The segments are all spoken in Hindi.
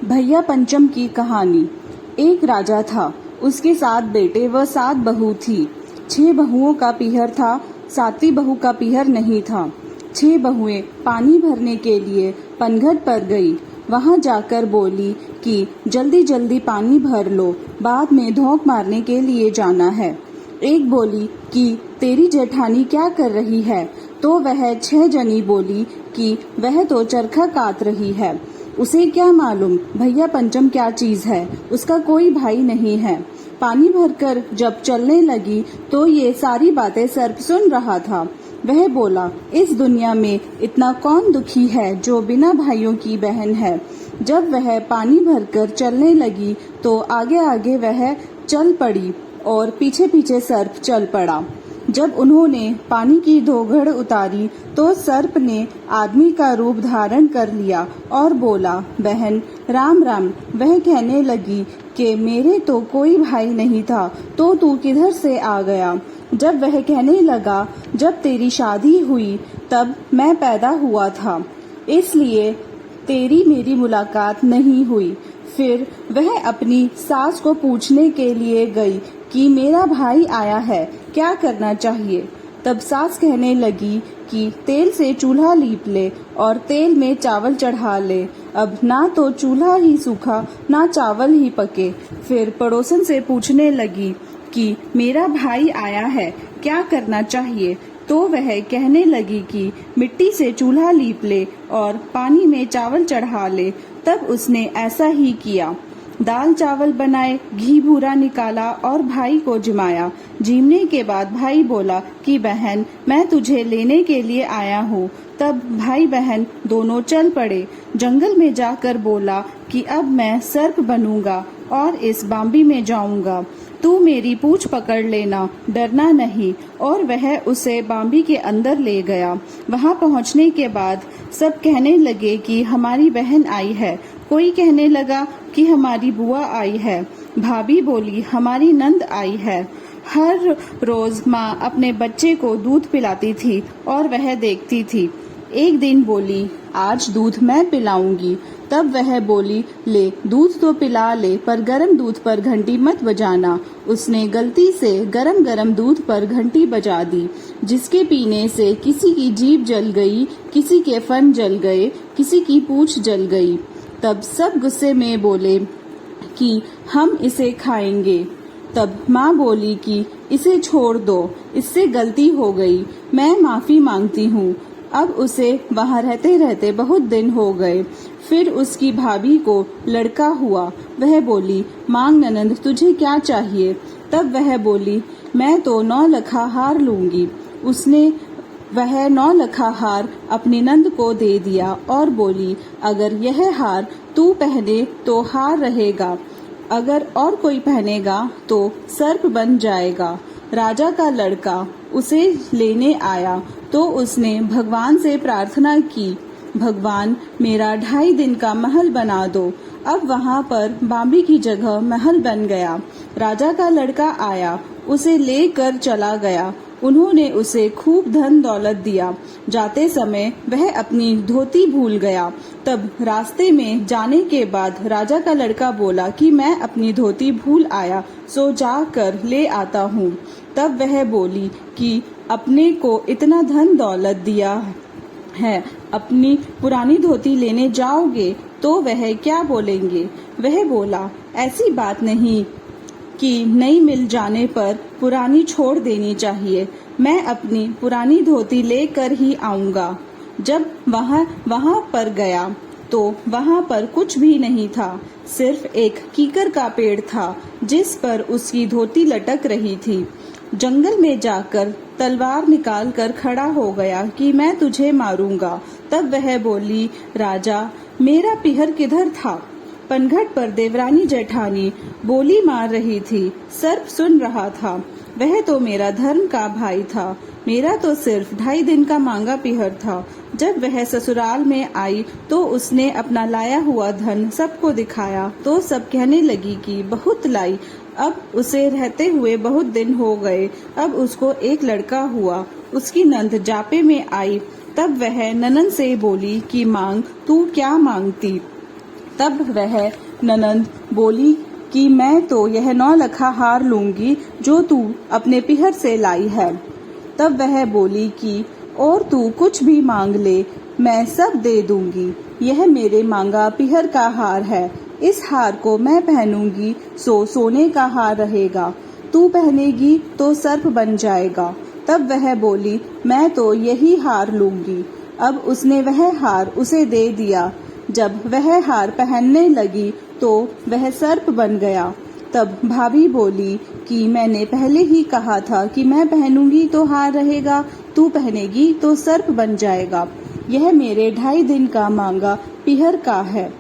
भैया पंचम की कहानी। एक राजा था, उसके 7 बेटे व 7 बहू थी। 6 बहुओं का पीहर था, 7वीं बहू का पीहर नहीं था। 6 बहुएं पानी भरने के लिए पनघट पर गई। वहां जाकर बोली कि जल्दी जल्दी पानी भर लो, बाद में धौंक मारने के लिए जाना है। एक बोली कि तेरी जेठानी क्या कर रही है, तो वह 6 जनी बोली कि वह तो चरखा काट रही है। उसे क्या मालूम भैया पंचम क्या चीज है, उसका कोई भाई नहीं है। पानी भरकर जब चलने लगी तो ये सारी बातें सर्प सुन रहा था। वह बोला, इस दुनिया में इतना कौन दुखी है जो बिना भाइयों की बहन है। जब वह पानी भरकर चलने लगी तो आगे आगे वह चल पड़ी और पीछे पीछे सर्प चल पड़ा। जब उन्होंने पानी की धोगड़ उतारी तो सर्प ने आदमी का रूप धारण कर लिया और बोला, बहन राम राम। वह कहने लगी कि मेरे तो कोई भाई नहीं था, तो तू किधर से आ गया। जब वह कहने लगा, जब तेरी शादी हुई तब मैं पैदा हुआ था, इसलिए तेरी मेरी मुलाकात नहीं हुई। फिर वह अपनी सास को पूछने के लिए गई कि मेरा भाई आया है, क्या करना चाहिए। तब सास कहने लगी कि तेल से चूल्हा लीप ले और तेल में चावल चढ़ा ले। अब ना तो चूल्हा ही सूखा ना चावल ही पके। फिर पड़ोसन से पूछने लगी कि मेरा भाई आया है, क्या करना चाहिए। तो वह कहने लगी कि मिट्टी से चूल्हा लीप ले और पानी में चावल चढ़ा ले। तब उसने ऐसा ही किया। दाल चावल बनाए, घी भूरा निकाला और भाई को जिमाया। जीमने के बाद भाई बोला कि बहन मैं तुझे लेने के लिए आया हूँ। तब भाई बहन दोनों चल पड़े। जंगल में जाकर बोला कि अब मैं सर्प बनूंगा और इस बाम्बी में जाऊंगा, तू मेरी पूंछ पकड़ लेना, डरना नहीं। और वह उसे बाम्बी के अंदर ले गया। वहां पहुंचने के बाद सब कहने लगे कि हमारी बहन आई है। कोई कहने लगा कि हमारी बुआ आई है। भाभी बोली हमारी नंद आई है। हर रोज माँ अपने बच्चे को दूध पिलाती थी और वह देखती थी। एक दिन बोली, आज दूध मैं पिलाऊंगी। तब वह बोली, ले दूध तो पिला ले, पर गरम दूध पर घंटी मत बजाना। उसने गलती से गरम गरम दूध पर घंटी बजा दी, जिसके पीने से किसी की जीभ जल गई, किसी के फन जल गए, किसी की पूंछ जल गई। तब सब गुस्से में बोले कि हम इसे खाएंगे। तब माँ बोली कि इसे छोड़ दो, इससे गलती हो गई, मैं माफी मांगती हूँ। अब उसे वहाँ रहते रहते बहुत दिन हो गए। फिर उसकी भाभी को लड़का हुआ। वह बोली, मांग ननंद तुझे क्या चाहिए। तब वह बोली, मैं तो 9 लखा हार लूंगी। उसने वह 9 लखा हार अपनी नंद को दे दिया और बोली, अगर यह हार तू पहने तो हार रहेगा, अगर और कोई पहनेगा तो सर्प बन जाएगा। राजा का लड़का उसे लेने आया तो उसने भगवान से प्रार्थना की, भगवान मेरा 2.5 दिन का महल बना दो। अब वहाँ पर बाम्बी की जगह महल बन गया। राजा का लड़का आया, उसे लेकर चला गया। उन्होंने उसे खूब धन दौलत दिया। जाते समय वह अपनी धोती भूल गया। तब रास्ते में जाने के बाद राजा का लड़का बोला कि मैं अपनी धोती भूल आया, सो जाकर ले आता हूँ। तब वह बोली कि अपने को इतना धन दौलत दिया है, अपनी पुरानी धोती लेने जाओगे तो वह क्या बोलेंगे। वह बोला, ऐसी बात नहीं कि नई मिल जाने पर पुरानी छोड़ देनी चाहिए। मैं अपनी पुरानी धोती लेकर ही आऊंगा। जब वहाँ पर गया तो वहाँ पर कुछ भी नहीं था, सिर्फ एक कीकर का पेड़ था जिस पर उसकी धोती लटक रही थी। जंगल में जाकर तलवार निकाल कर खड़ा हो गया कि मैं तुझे मारूंगा। तब वह बोली, राजा मेरा पीहर किधर था। पनघट पर देवरानी जेठानी बोली मार रही थी। सर्प सुन रहा था, वह तो मेरा धर्म का भाई था, मेरा तो सिर्फ 2.5 दिन का मांगा पीहर था। जब वह ससुराल में आई तो उसने अपना लाया हुआ धन सबको दिखाया तो सब कहने लगी कि बहुत लाई। अब उसे रहते हुए बहुत दिन हो गए। अब उसको एक लड़का हुआ। उसकी नंद जापे में आई। तब वह ननंद से बोली कि मांग, तू क्या मांगती। तब वह ननंद बोली कि मैं तो यह 9 लखा हार लूंगी जो तू अपने पिहर से लाई है। तब वह बोली कि और तू कुछ भी मांग ले, मैं सब दे दूंगी। यह मेरे मांगा पिहर का हार है, इस हार को मैं पहनूंगी सो सोने का हार रहेगा, तू पहनेगी तो सर्प बन जाएगा। तब वह बोली मैं तो यही हार लूंगी। अब उसने वह हार उसे दे दिया। जब वह हार पहनने लगी तो वह सर्प बन गया। तब भाभी बोली कि मैंने पहले ही कहा था कि मैं पहनूंगी तो हार रहेगा, तू पहनेगी तो सर्प बन जाएगा। यह मेरे 2.5 दिन का मांगा पिहर का है।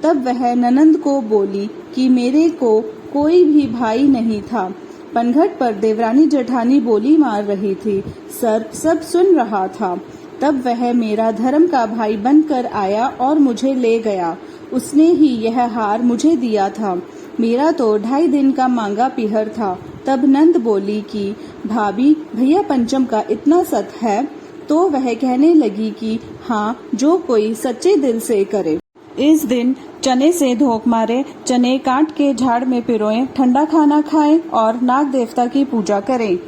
तब वह ननंद को बोली कि मेरे को कोई भी भाई नहीं था। पनघट पर देवरानी जेठानी बोली मार रही थी, सर्प सब सुन रहा था। तब वह मेरा धर्म का भाई बनकर आया और मुझे ले गया। उसने ही यह हार मुझे दिया था। मेरा तो 2.5 दिन का मांगा पिहर था। तब नंद बोली कि भाभी भैया पंचम का इतना सत है? तो वह कहने लगी कि हाँ, जो कोई सच्चे दिल से करे। इस दिन चने से धोख मारे, चने काट के झाड़ में पिरोएं, ठंडा खाना खाएं और नाग देवता की पूजा करें।